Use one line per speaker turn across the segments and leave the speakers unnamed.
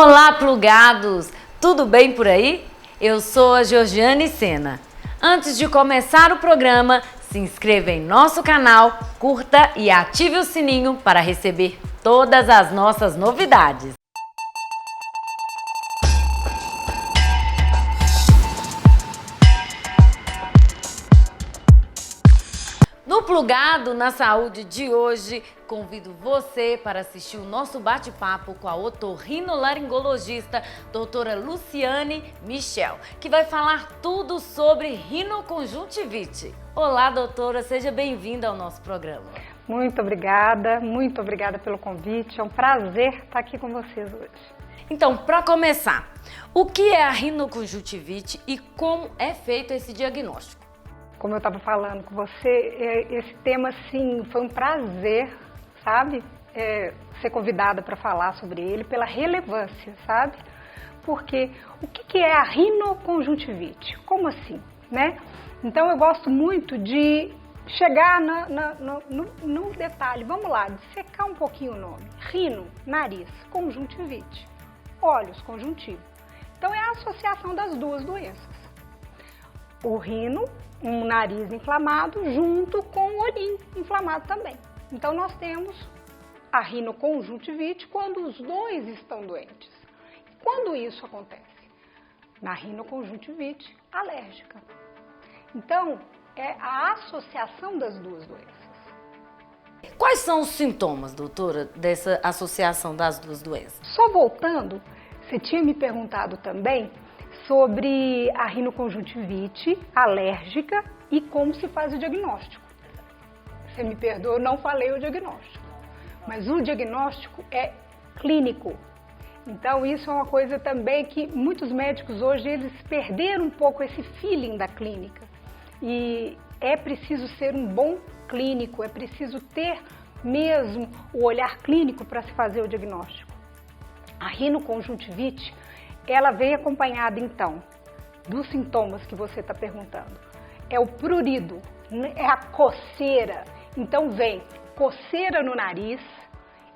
Olá, plugados! Tudo bem por aí? Eu sou a Georgiane Sena. Antes de começar o programa, se inscreva em nosso canal, curta e ative o sininho para receber todas as nossas novidades. No Plugado na Saúde de hoje, convido você para assistir o nosso bate-papo com a otorrinolaringologista doutora Luciane Michel, que vai falar tudo sobre rinoconjuntivite. Olá, doutora, seja bem-vinda ao nosso programa.
Muito obrigada pelo convite, é um prazer estar aqui com vocês hoje.
Então, para começar, o que é a rinoconjuntivite e como é feito esse diagnóstico?
Como eu estava falando com você, esse tema, sim, foi um prazer, sabe, ser convidada para falar sobre ele, pela relevância, sabe? Porque o que é a rinoconjuntivite? Como assim, né? Então, eu gosto muito de chegar no detalhe. Vamos lá, dissecar um pouquinho o nome. Rino, nariz, conjuntivite, olhos, conjuntivo. Então, é a associação das duas doenças. O rino, um nariz inflamado, junto com o olhinho inflamado também. Então, nós temos a rinoconjuntivite quando os dois estão doentes. Quando isso acontece? Na rinoconjuntivite alérgica. Então, é a associação das duas doenças.
Quais são os sintomas, doutora, dessa associação das duas doenças?
Só voltando, você tinha me perguntado também sobre a rinoconjuntivite alérgica e como se faz o diagnóstico. Você me perdoa, eu não falei o diagnóstico, mas o diagnóstico é clínico. Então isso é uma coisa também que muitos médicos hoje eles perderam um pouco esse feeling da clínica. E é preciso ser um bom clínico, é preciso ter mesmo o olhar clínico para se fazer o diagnóstico. A rinoconjuntivite, ela vem acompanhada, então, dos sintomas que você está perguntando. É o prurido, é a coceira. Então, vem coceira no nariz,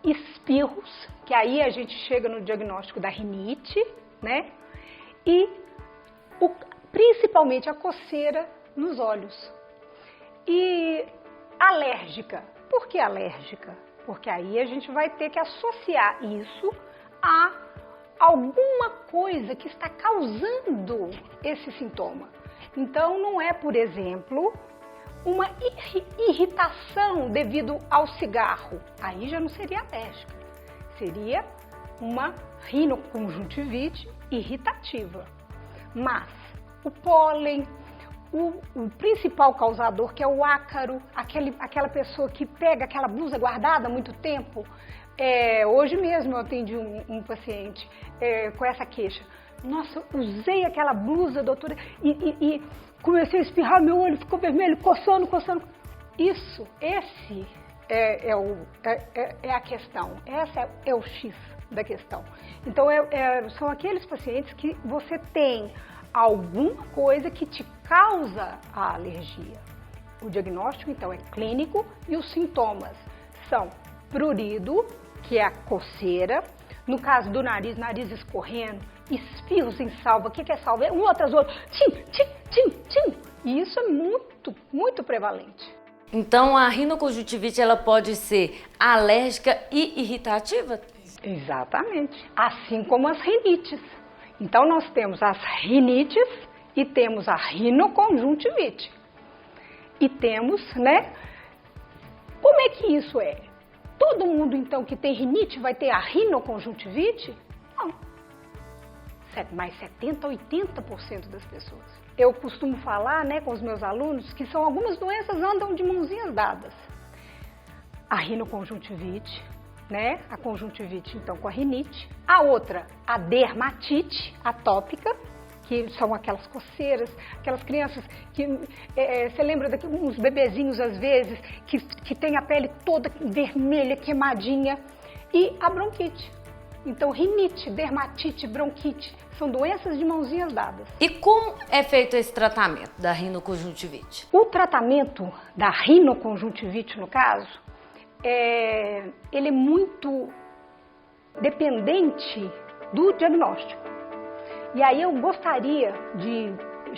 espirros, que aí a gente chega no diagnóstico da rinite, né? E principalmente a coceira nos olhos. E alérgica. Por que alérgica? Porque aí a gente vai ter que associar isso a alguma coisa que está causando esse sintoma. Então, não é, por exemplo, uma irritação devido ao cigarro. Aí já não seria alérgica. Seria uma rinoconjuntivite irritativa. Mas o pólen, o principal causador, que é o ácaro, aquela pessoa que pega aquela blusa guardada há muito tempo. Hoje mesmo eu atendi um paciente com essa queixa. Nossa, usei aquela blusa, doutora, e comecei a espirrar, meu olho ficou vermelho, coçando. Esse é a questão, essa é o X da questão. Então, são aqueles pacientes que você tem alguma coisa que te causa a alergia. O diagnóstico, então, é clínico e os sintomas são prurido, que é a coceira, no caso do nariz escorrendo, espirros em salva. O que é salva? Um atrás do outro, tim. E isso é muito, muito prevalente.
Então, a rinoconjuntivite ela pode ser alérgica e irritativa?
Exatamente. Assim como as rinites. Então, nós temos as rinites e temos a rinoconjuntivite. E temos, né? Como é que isso é? Todo mundo, então, que tem rinite vai ter a rinoconjuntivite? Não. Mais 70% a 80% das pessoas. Eu costumo falar, né, com os meus alunos que são algumas doenças andam de mãozinhas dadas. A rinoconjuntivite, né, a conjuntivite, então, com a rinite. A outra, a dermatite atópica, que são aquelas coceiras, aquelas crianças que, você lembra uns bebezinhos às vezes, que tem a pele toda vermelha, queimadinha, e a bronquite. Então, rinite, dermatite, bronquite, são doenças de mãozinhas dadas.
E como é feito esse tratamento da rinoconjuntivite?
O tratamento da rinoconjuntivite, no caso, ele é muito dependente do diagnóstico. E aí eu gostaria de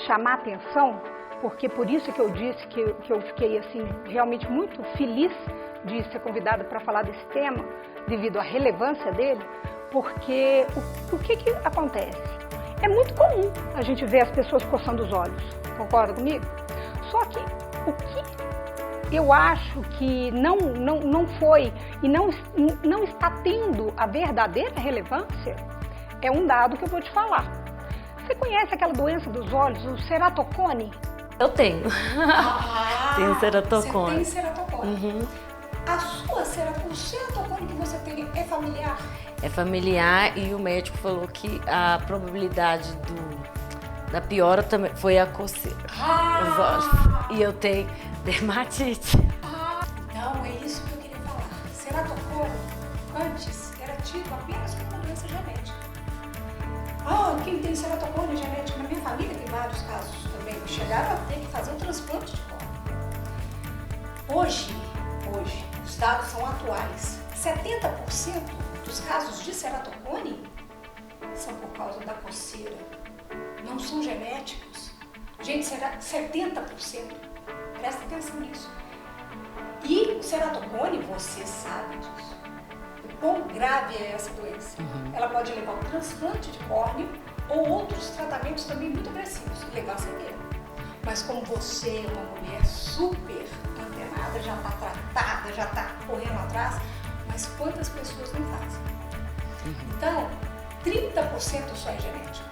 chamar a atenção, porque por isso que eu disse que eu fiquei assim, realmente muito feliz de ser convidada para falar desse tema, devido à relevância dele, porque o que acontece? É muito comum a gente ver as pessoas coçando os olhos, concorda comigo? Só que o que eu acho que não foi e não está tendo a verdadeira relevância é um dado que eu vou te falar. Você conhece aquela doença dos olhos, o ceratocone?
Eu tenho. Tenho
Você tem
ceratocone.
ceratocone. A sua ceratocone, o ceratocone que você tem é familiar?
É familiar e o médico falou que a probabilidade da piora também foi a coceira. Os olhos. E eu tenho dermatite.
Então é isso que eu queria falar. Ceratocone, antes, era tido apenas como uma doença genética. Quem tem ceratocone genética na minha família tem vários casos também. Chegaram a ter que fazer um transplante de córnea. Hoje, os dados são atuais. 70% dos casos de ceratocone são por causa da coceira. Não são genéticos. Gente, 70%. Presta atenção nisso. E o ceratocone, você sabe disso. O quão grave é essa doença. Ela pode levar ao transplante de córnea ou outros tratamentos também muito agressivos, levar cegueira. Mas como você é uma mulher super antenada, já está tratada, já está correndo atrás, mas quantas pessoas não fazem? Então, 30% só é genético.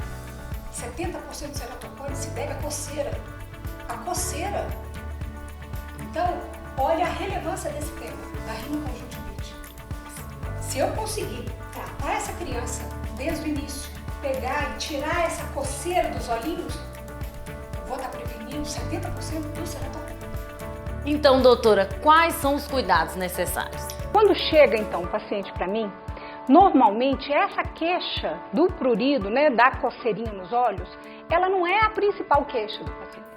70% do ceratocone se deve à coceira. A coceira. Então, olha a relevância desse tema, da rinoconjuntivite. Se eu conseguir tratar essa criança desde o início, pegar e tirar essa coceira dos olhinhos, eu vou estar prevenindo 70% do ceratocone.
Então, doutora, quais são os cuidados necessários?
Quando chega, então, o paciente para mim, normalmente essa queixa do prurido, né, da coceirinha nos olhos, ela não é a principal queixa do paciente.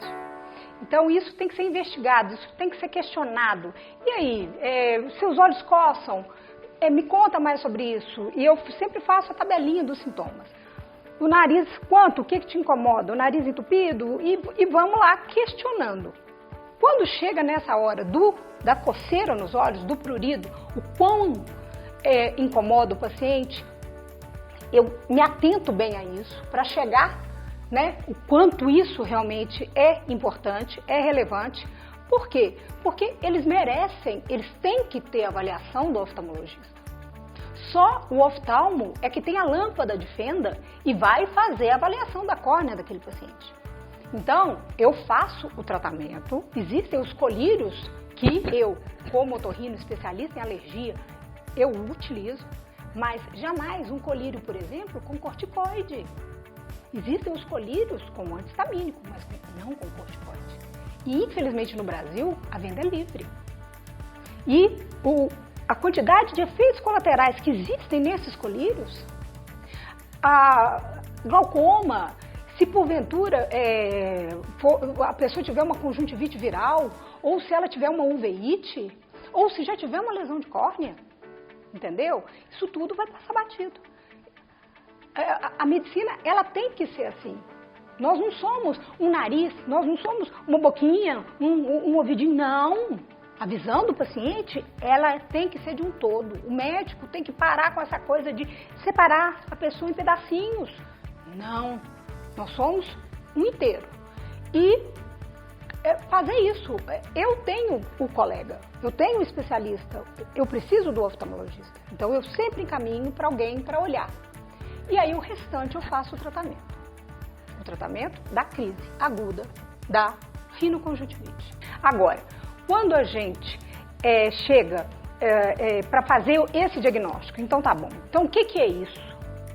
Então, isso tem que ser investigado, isso tem que ser questionado. E aí, seus olhos coçam? Me conta mais sobre isso. E eu sempre faço a tabelinha dos sintomas. O nariz, o que te incomoda? O nariz entupido? E vamos lá questionando. Quando chega nessa hora da coceira nos olhos, do prurido, o quão incomoda o paciente, eu me atento bem a isso para chegar, né, o quanto isso realmente é importante, é relevante. Por quê? Porque eles merecem, eles têm que ter avaliação do oftalmologista. Só o oftalmo é que tem a lâmpada de fenda e vai fazer a avaliação da córnea daquele paciente. Então, eu faço o tratamento, existem os colírios que eu, como otorrino especialista em alergia, eu utilizo, mas jamais um colírio, por exemplo, com corticoide. Existem os colírios com antistamínico, mas não com corticoide. E, infelizmente, no Brasil, a venda é livre. E a quantidade de efeitos colaterais que existem nesses colírios, a glaucoma, se porventura a pessoa tiver uma conjuntivite viral, ou se ela tiver uma uveíte, ou se já tiver uma lesão de córnea, entendeu? Isso tudo vai passar batido. A medicina, ela tem que ser assim. Nós não somos um nariz, nós não somos uma boquinha, um ouvidinho, não. A visão do paciente, ela tem que ser de um todo. O médico tem que parar com essa coisa de separar a pessoa em pedacinhos. Não, nós somos um inteiro. E fazer isso, eu tenho o colega, eu tenho o especialista, eu preciso do oftalmologista. Então eu sempre encaminho para alguém para olhar. E aí o restante eu faço o tratamento. O tratamento da crise aguda da rinoconjuntivite. Agora, quando a gente chega para fazer esse diagnóstico, então tá bom. Então o que é isso?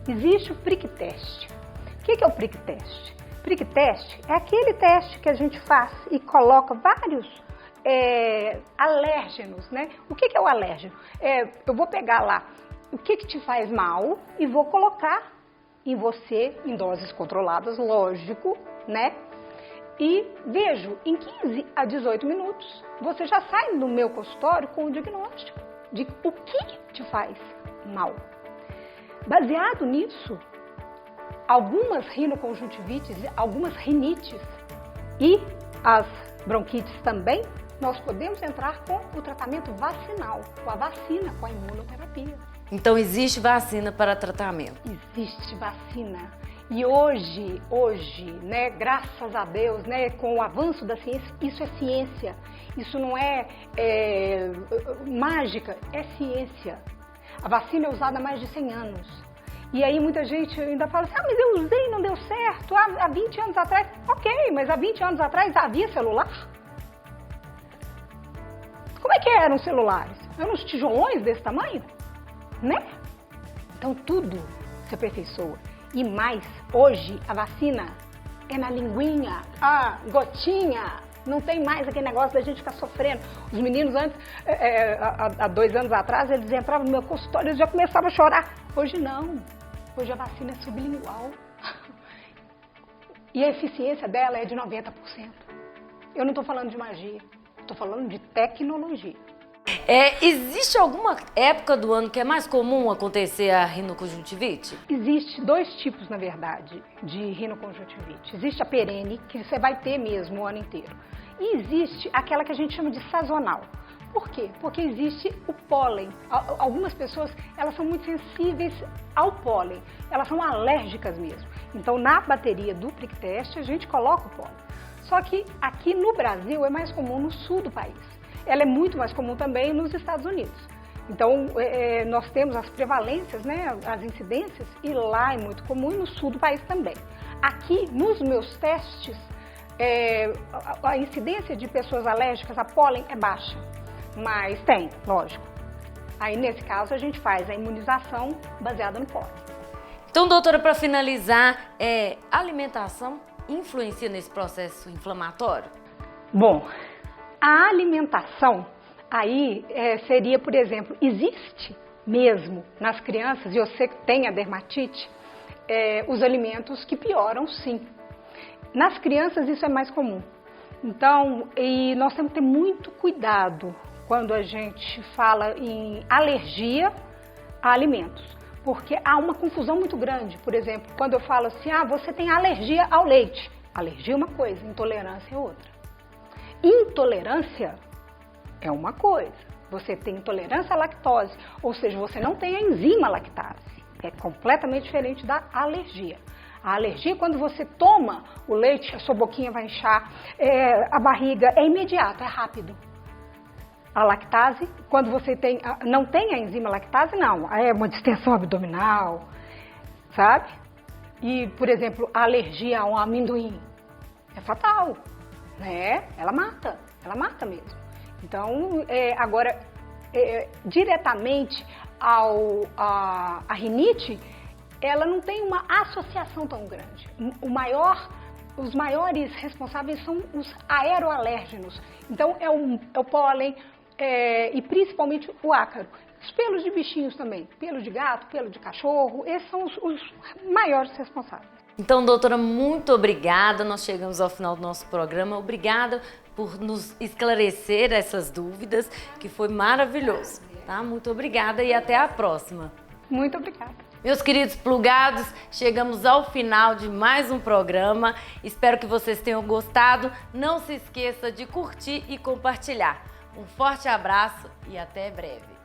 Existe o prick test. O que é o prick test? Prick test é aquele teste que a gente faz e coloca vários alérgenos, né? O que é o alérgeno? Eu vou pegar lá o que te faz mal e vou colocar em você, em doses controladas, lógico, né? E vejo, em 15 a 18 minutos, você já sai do meu consultório com o diagnóstico de o que te faz mal. Baseado nisso, algumas rinoconjuntivites, algumas rinites e as bronquites também, nós podemos entrar com o tratamento vacinal, com a vacina, com a imunoterapia.
Então existe vacina para tratamento?
Existe vacina. E hoje, né, graças a Deus, né, com o avanço da ciência, isso é ciência. Isso não é mágica, é ciência. A vacina é usada há mais de 100 anos. E aí muita gente ainda fala assim, mas eu usei e não deu certo, há 20 anos atrás. Ok, mas há 20 anos atrás havia celular? Como é que eram os celulares? Eram uns tijolões desse tamanho? Né? Então tudo se aperfeiçoa. E mais, hoje a vacina é na linguinha, a gotinha. Não tem mais aquele negócio da gente ficar sofrendo. Os meninos antes, há 2 anos atrás, eles entravam no meu consultório e já começavam a chorar. Hoje não. Hoje a vacina é sublingual. E a eficiência dela é de 90%. Eu não estou falando de magia, estou falando de tecnologia.
Existe alguma época do ano que é mais comum acontecer a rinoconjuntivite?
Existe 2 tipos, na verdade, de rinoconjuntivite. Existe a perene, que você vai ter mesmo o ano inteiro. E existe aquela que a gente chama de sazonal. Por quê? Porque existe o pólen. Algumas pessoas, elas são muito sensíveis ao pólen. Elas são alérgicas mesmo. Então, na bateria do prick test, a gente coloca o pólen. Só que aqui no Brasil é mais comum no sul do país. Ela é muito mais comum também nos Estados Unidos. Então, nós temos as prevalências, né, as incidências, e lá é muito comum e no sul do país também. Aqui, nos meus testes, a incidência de pessoas alérgicas a pólen é baixa, mas tem, lógico. Aí, nesse caso, a gente faz a imunização baseada no pólen.
Então, doutora, para finalizar, a alimentação influencia nesse processo inflamatório?
Bom, a alimentação aí seria, por exemplo, existe mesmo nas crianças, e você que tem a dermatite, os alimentos que pioram, sim. Nas crianças isso é mais comum. Então, e nós temos que ter muito cuidado quando a gente fala em alergia a alimentos, porque há uma confusão muito grande. Por exemplo, quando eu falo assim, você tem alergia ao leite. Alergia é uma coisa, intolerância é outra. Intolerância é uma coisa. Você tem intolerância à lactose, ou seja, você não tem a enzima lactase. É completamente diferente da alergia. A alergia é quando você toma o leite, a sua boquinha vai inchar, a barriga, é imediato, é rápido. A lactase, quando você não tem a enzima lactase, não. É uma distensão abdominal, sabe? E, por exemplo, a alergia a um amendoim é fatal, né? Ela mata mesmo. Então, agora, diretamente a rinite, ela não tem uma associação tão grande. Os maiores responsáveis são os aeroalérgenos. Então, é o pólen e principalmente o ácaro. Os pelos de bichinhos também, pelo de gato, pelo de cachorro, esses são os maiores responsáveis.
Então, doutora, muito obrigada. Nós chegamos ao final do nosso programa. Obrigada por nos esclarecer essas dúvidas, que foi maravilhoso. Tá? Muito obrigada e até a próxima.
Muito obrigada.
Meus queridos plugados, chegamos ao final de mais um programa. Espero que vocês tenham gostado. Não se esqueça de curtir e compartilhar. Um forte abraço e até breve.